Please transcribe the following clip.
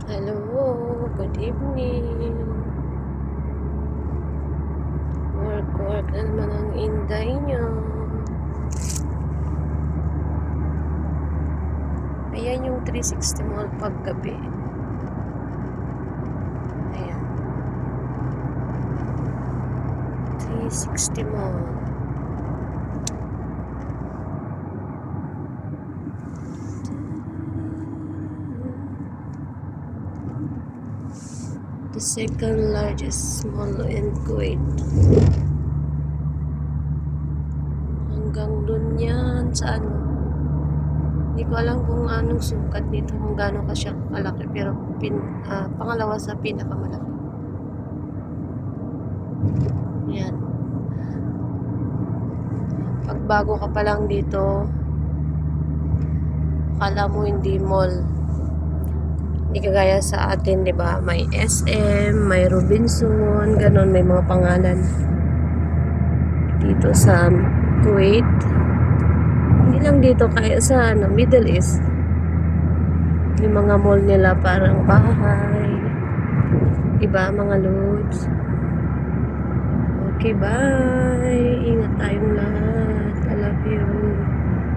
Hello, good evening. Work na naman ang inday nyo. Ayan yung 360 Mall paggabi. Ayan. 360 Mall. The second largest mall in Kuwait. Hanggang dun yan sa ano. Hindi ko alam kung anong sukat nito, kung gaano ka siya kalaki, pero pangalawa sa pinakamalaki. Yan. Pag bago ka pa lang dito, akala mo hindi mall. Hindi kagaya sa atin, 'di ba? May SM, may Robinson, ganon, may mga pangalan. Dito sa Kuwait, hindi lang dito, kaya sa Middle East, yung mga mall nila parang bahay, iba mga loads. Okay, bye. Ingat tayong lahat. I love you.